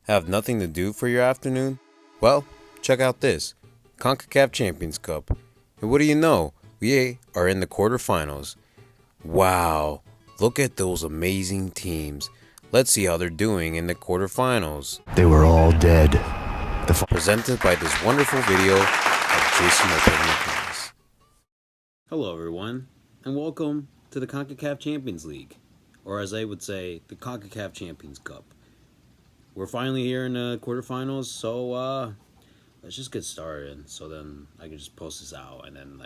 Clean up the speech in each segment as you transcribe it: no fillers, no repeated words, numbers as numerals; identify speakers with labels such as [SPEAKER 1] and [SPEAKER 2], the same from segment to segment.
[SPEAKER 1] Have nothing to do for your afternoon? Well, check out this CONCACAF Champions Cup. And what do you know? We are in the quarterfinals. Wow, look at those amazing teams. Let's see how they're doing in the quarterfinals.
[SPEAKER 2] They were all dead.
[SPEAKER 1] Presented by this wonderful video of Jason opening the case. Hello everyone, and welcome to the CONCACAF Champions League, or as I would say, the CONCACAF Champions Cup. We're finally here in the quarterfinals, so let's just get started. So then I can just post this out, and then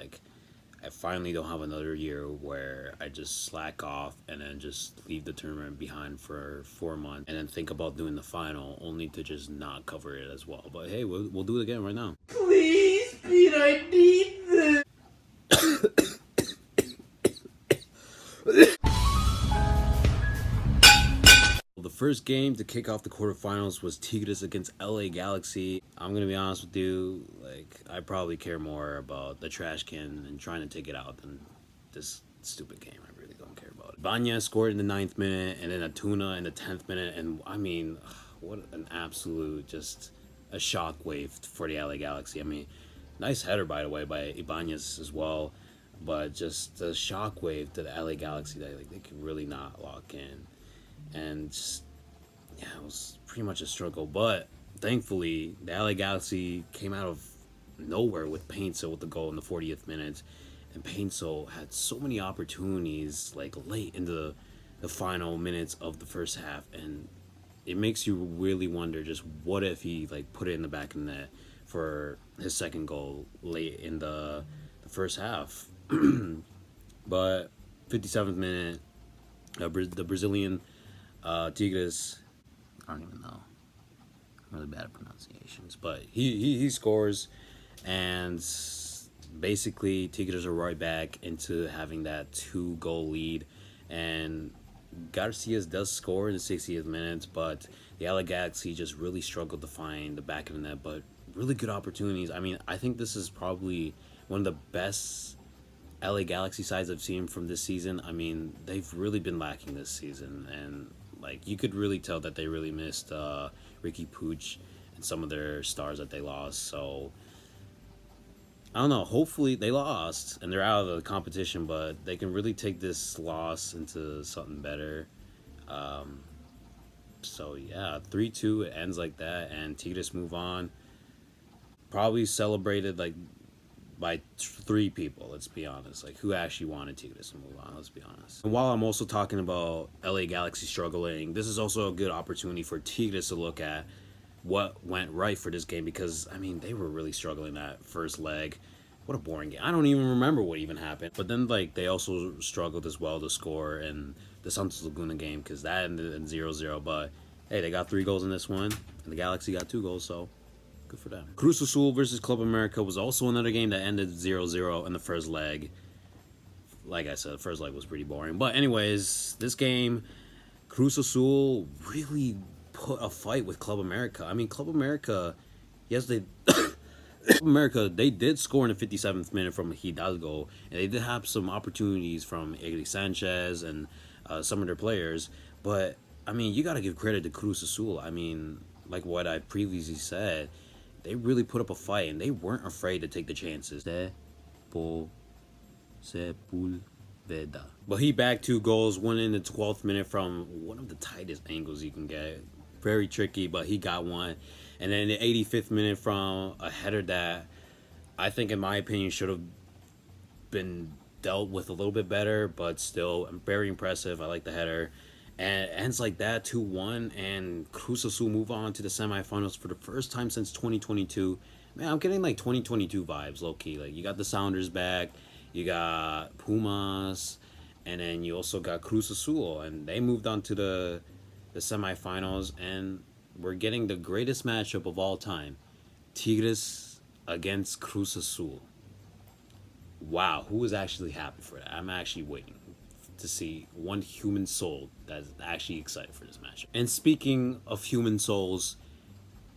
[SPEAKER 1] I finally don't have another year where I just slack off and then just leave the tournament behind for 4 months and then think about doing the final only to just not cover it as well. But hey, we'll do it again right now.
[SPEAKER 3] Please, Pete, I need this.
[SPEAKER 1] The first game to kick off the quarterfinals was Tigres against LA Galaxy. I'm gonna be honest with you, I probably care more about the trash can and trying to take it out than this stupid game. I really don't care about it. Banya scored in the 9th minute and then Atuna in the 10th minute, and I mean, what an absolute just a shockwave for the LA Galaxy. I mean, nice header by the way by Ibanez as well, but just the shockwave to the LA Galaxy that they could really not lock in. And just, yeah, it was pretty much a struggle. But thankfully, the LA Galaxy came out of nowhere with Painso with the goal in the 40th minute. And Painso had so many opportunities late into the final minutes of the first half. And it makes you really wonder just what if he put it in the back of the net for his second goal late in the first half. But 57th minute, the Brazilian Tigres, I don't even know. I'm really bad at pronunciations, but he scores, and basically Tigres are right back into having that 2-goal lead, and Garcias does score in the 60th minute, but the LA Galaxy just really struggled to find the back of the net, but really good opportunities. I mean, I think this is probably one of the best LA Galaxy sides I've seen from this season. I mean, they've really been lacking this season, and you could really tell that they really missed Ricky Puig and some of their stars that they lost. So I don't know. Hopefully they lost and they're out of the competition, but they can really take this loss into something better. So yeah, 3-2. It ends like that, and Tigres move on. Probably celebrated by 3 people, let's be honest. Who actually wanted Tigres to move on, let's be honest. And while I'm also talking about LA Galaxy struggling, this is also a good opportunity for Tigres to look at what went right for this game, because, I mean, they were really struggling that first leg. What a boring game. I don't even remember what even happened. But then, they also struggled as well to score in the Santos Laguna game, because that ended in 0-0. But, hey, they got 3 goals in this one, and the Galaxy got 2 goals, so good for them. Cruz Azul versus Club America was also another game that ended 0-0 in the first leg. Like I said, the first leg was pretty boring. But anyways, this game, Cruz Azul really put a fight with Club America. I mean, Club America, yes, they Club America, they did score in the 57th minute from Hidalgo, and they did have some opportunities from Egri Sanchez and some of their players. But, I mean, you got to give credit to Cruz Azul. I mean, like what I previously said, they really put up a fight, and they weren't afraid to take the chances. Sepulveda. But he bagged 2 goals, one in the 12th minute from one of the tightest angles you can get. Very tricky, but he got one. And then in the 85th minute from a header that I think, in my opinion, should have been dealt with a little bit better, but still very impressive. I like the header. And it ends like that, 2-1, and Cruz Azul move on to the semifinals for the first time since 2022. Man, I'm getting 2022 vibes, low-key. You got the Sounders back, you got Pumas, and then you also got Cruz Azul, and they moved on to the semifinals, and we're getting the greatest matchup of all time, Tigres against Cruz Azul. Wow, who is actually happy for that? I'm actually waiting to see one human soul that's actually excited for this matchup. And speaking of human souls,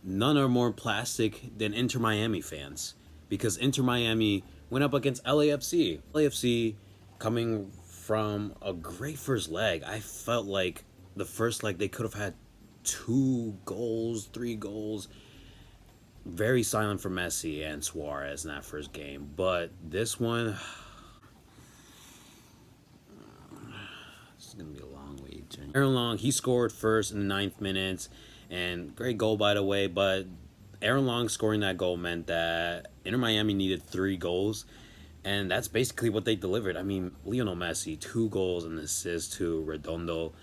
[SPEAKER 1] none are more plastic than Inter Miami fans, because Inter Miami went up against LAFC. LAFC, coming from a great first leg, I felt like the first leg they could have had 2 goals, 3 goals. Very silent for Messi and Suarez in that first game. But this one, this is going to be a long wait. Aaron Long, he scored first in the 9th minute. And great goal, by the way. But Aaron Long scoring that goal meant that Inter Miami needed 3 goals. And that's basically what they delivered. I mean, Lionel Messi, 2 goals and an assist to Redondo.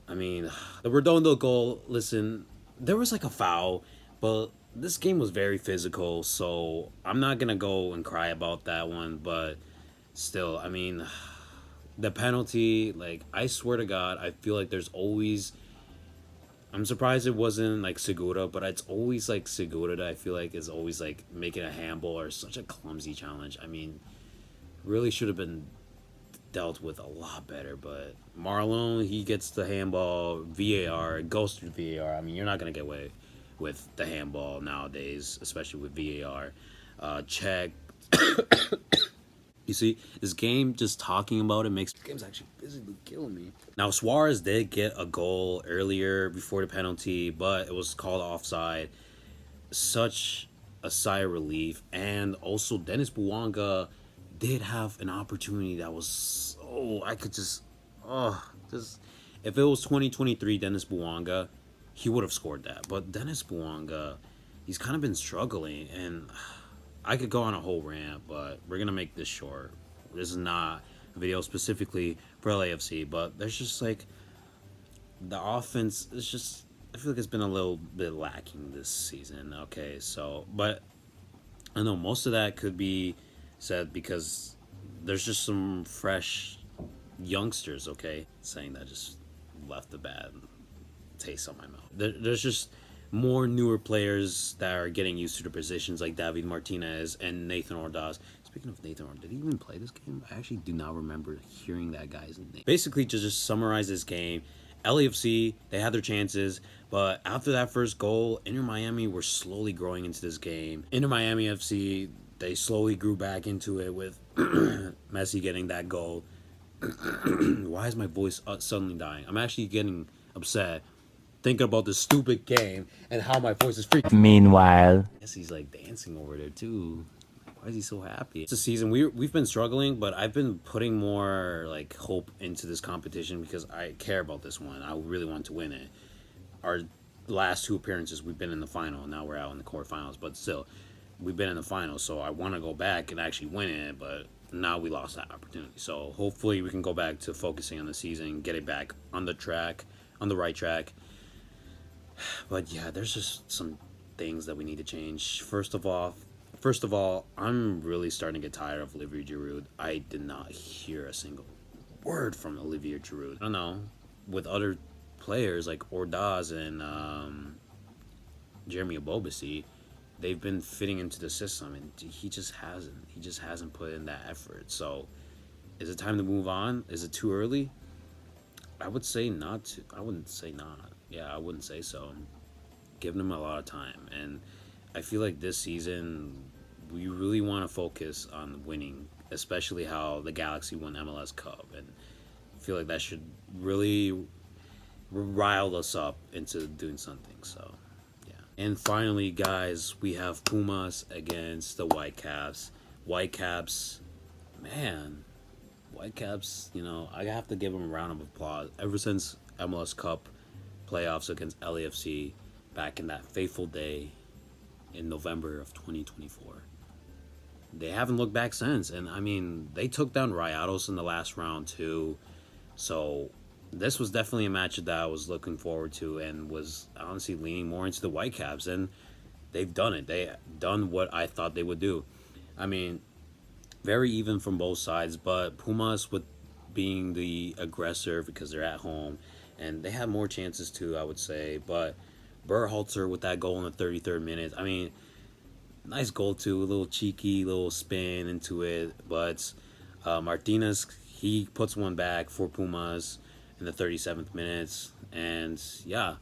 [SPEAKER 1] I mean, the Redondo goal, listen, there was like a foul, but this game was very physical, so I'm not going to go and cry about that one, but still, I mean, the penalty, like, I swear to God, I feel like there's always, I'm surprised it wasn't like Segura, but it's always like Segura that I feel like is always like making a handball or such a clumsy challenge. I mean, really should have been dealt with a lot better, but Marlon, he gets the handball, VAR, it goes through VAR. I mean, you're not going to get away with the handball nowadays, especially with VAR. Check. You see, this game, just talking about it makes this game's actually physically killing me. Now, Suarez did get a goal earlier before the penalty, but it was called offside. Such a sigh of relief. And also, Dennis Bouanga did have an opportunity that was so, I could just if it was 2023 Dennis Bouanga, he would have scored that. But Dennis Bouanga, he's kind of been struggling, and I could go on a whole rant, but we're gonna make this short. This is not a video specifically for LAFC, but there's just like the offense is just, I feel like it's been a little bit lacking this season. Okay, so, but I know most of that could be said because there's just some fresh youngsters, okay? Saying that just left a bad taste on my mouth. There's just more newer players that are getting used to the positions, like David Martinez and Nathan Ordaz. Speaking of Nathan Ordaz, did he even play this game? I actually do not remember hearing that guy's name. Basically, to just summarize this game, LAFC, they had their chances, but after that first goal, Inter Miami were slowly growing into this game. Inter Miami FC, they slowly grew back into it with Messi getting that goal. Why is my voice suddenly dying? I'm actually getting upset thinking about this stupid game and how my voice is freaking.
[SPEAKER 2] Meanwhile,
[SPEAKER 1] Yes, he's like dancing over there too. Why is he so happy? It's a season we've been struggling, but I've been putting more like hope into this competition because I care about this one. I really want to win it. Our last 2 appearances, we've been in the final. Now we're out in the quarterfinals, but still, we've been in the final. So I want to go back and actually win it, but now we lost that opportunity. So hopefully we can go back to focusing on the season, get it back on the track, on the right track. But yeah, there's just some things that we need to change. First of all, I'm really starting to get tired of Olivier Giroud. I did not hear a single word from Olivier Giroud. I don't know, with other players like Ordaz and Jeremy Abobasi, they've been fitting into the system, and he just hasn't put in that effort. So is it time to move on? Is it too early? I would say not to. I wouldn't say not. Yeah, I wouldn't say so. I'm giving him a lot of time, and I feel like this season we really want to focus on winning, especially how the Galaxy won MLS Cup, and I feel like that should really rile us up into doing something. So yeah. And finally, guys, we have Pumas against the Whitecaps. Whitecaps, man. Whitecaps, you know, I have to give them a round of applause. Ever since MLS Cup playoffs against LAFC back in that fateful day in November of 2024, they haven't looked back since. And I mean, they took down Rayados in the last round too. So this was definitely a match that I was looking forward to and was honestly leaning more into the Whitecaps. And they've done it. They done what I thought they would do. I mean, very even from both sides, but Pumas with being the aggressor because they're at home, and they had more chances too, I would say. But Berhalter with that goal in the 33rd minute, I mean, nice goal too, a little cheeky, little spin into it. But Martinez, he puts one back for Pumas in the 37th minute, and yeah,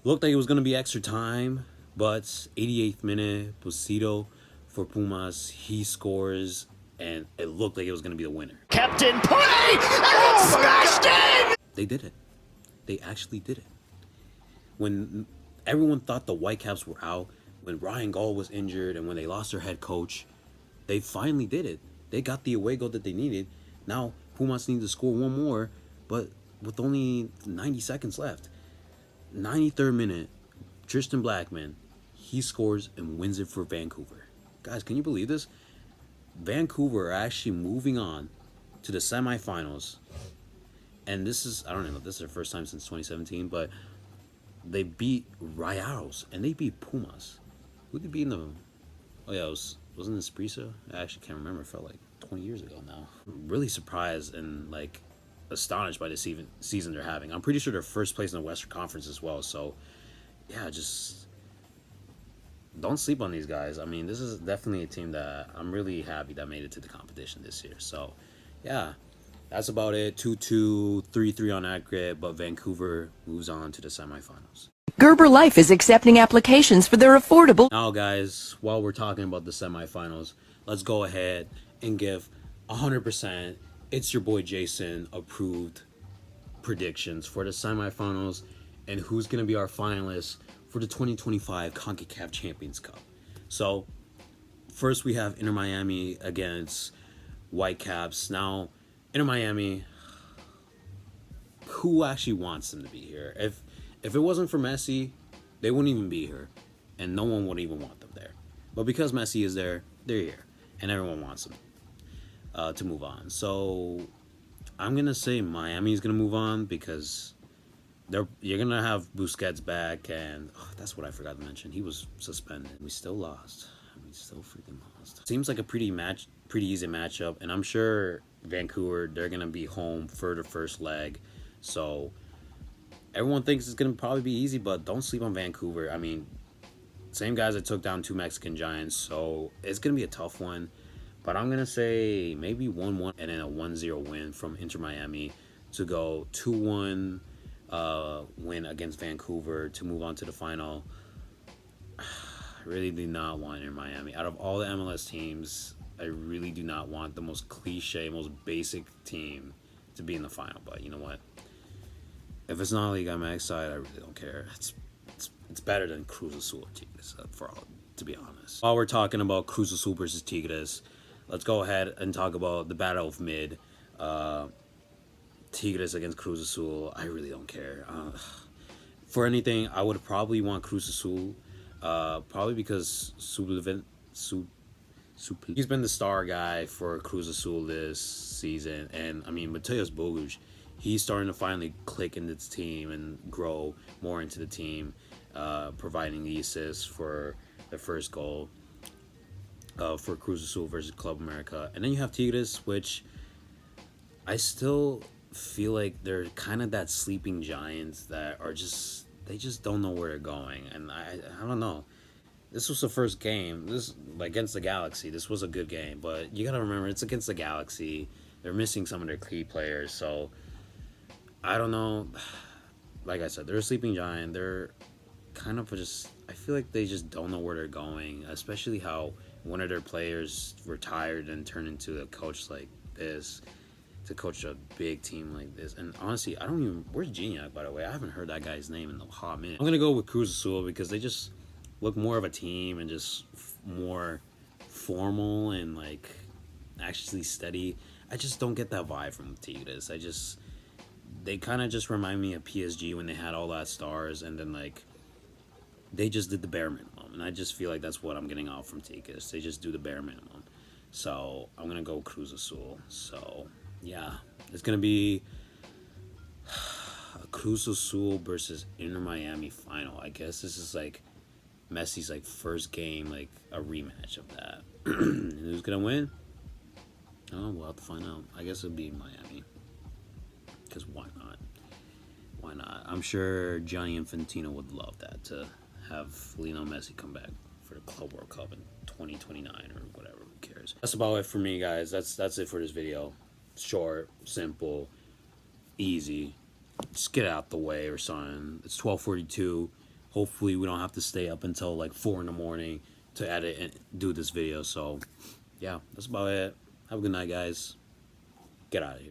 [SPEAKER 1] looked like it was going to be extra time, but 88th minute, Posito for Pumas, he scores, and it looked like it was going to be the winner.
[SPEAKER 2] kept in play, and it's smashed in!
[SPEAKER 1] They did it. They actually did it. when everyone thought the Whitecaps were out, when Ryan Gall was injured, and when they lost their head coach, they finally did it. They got the away goal that they needed. Now Pumas need to score one more, but with only 90 seconds left. 93rd minute, Tristan Blackman, he scores and wins it for Vancouver. Guys, can you believe this? Vancouver are actually moving on to the semifinals. And this is, I don't know if this is their first time since 2017, but they beat Rayados and they beat Pumas. Who did they beat in the... Oh yeah, wasn't it Sprisa? I actually can't remember. It felt like 20 years ago now. I'm really surprised and like astonished by the season they're having. I'm pretty sure they're first place in the Western Conference as well. So yeah, just don't sleep on these guys. I mean, this is definitely a team that I'm really happy that made it to the competition this year. So yeah, that's about it. 2-2, 3-3 on aggregate, but Vancouver moves on to the semifinals.
[SPEAKER 2] Gerber Life is accepting applications for their affordable...
[SPEAKER 1] Now, guys, while we're talking about the semifinals, let's go ahead and give 100% It's Your Boy Jason approved predictions for the semifinals and who's going to be our finalists for the 2025 CONCACAF Champions Cup. So, first we have Inter Miami against Whitecaps. Now, Inter Miami, who actually wants them to be here? If it wasn't for Messi, they wouldn't even be here, and no one would even want them there. But because Messi is there, they're here, and everyone wants them to move on. So I'm gonna say Miami's gonna move on because you're gonna have Busquets back, and that's what I forgot to mention. He was suspended. We still lost. We still freaking lost. Seems like a pretty easy matchup, and I'm sure Vancouver, they're gonna be home for the first leg, so. Everyone thinks it's going to probably be easy, but don't sleep on Vancouver. I mean, same guys that took down 2 Mexican Giants, so it's going to be a tough one. But I'm going to say maybe 1-1 and then a 1-0 win from Inter Miami to go 2-1 win against Vancouver to move on to the final. I really do not want Inter Miami. Out of all the MLS teams, I really do not want the most cliche, most basic team to be in the final. But you know what? If it's not Liga MX side, I really don't care. It's better than Cruz Azul or Tigres, to be honest. While we're talking about Cruz Azul versus Tigres, let's go ahead and talk about the battle of mid. Tigres against Cruz Azul. I really don't care. For anything, I would probably want Cruz Azul. Probably because he's been the star guy for Cruz Azul this season. And, I mean, Mateus Bogusz, he's starting to finally click into the team and grow more into the team, providing the assists for the first goal for Cruz Azul versus Club America. And then you have Tigres, which I still feel like they're kind of that sleeping giants that are just, they just don't know where they're going. And I don't know. This was the first game. This against the Galaxy. This was a good game, but you got to remember, it's against the Galaxy. They're missing some of their key players, so I don't know. Like I said, they're a sleeping giant. They're kind of just, I feel like they just don't know where they're going, especially how one of their players retired and turned into a coach like this, to coach a big team like this. And honestly, I don't even, where's Gignac, by the way? I haven't heard that guy's name in a hot minute. I'm going to go with Cruz Azul because they just look more of a team and just more formal and like actually steady. I just don't get that vibe from Tigres. They kind of just remind me of PSG when they had all that stars, and then like they just did the bare minimum, and I just feel like that's what I'm getting out from Tigres. They just do the bare minimum. So I'm gonna go Cruz Azul. So yeah, it's gonna be a Cruz Azul versus Inter Miami final. I guess this is like Messi's like first game, like a rematch of that. And who's gonna win? Oh, we'll have to find out. I guess it'll be Miami. Because why not? Why not? I'm sure Gianni Infantino would love that, to have Lionel Messi come back for the Club World Cup in 2029 or whatever. Who cares? That's about it for me, guys. That's it for this video. Short, simple, easy. Just get out the way or something. It's 12:42. Hopefully we don't have to stay up until like 4 in the morning to edit and do this video. So yeah, that's about it. Have a good night, guys. Get out of here.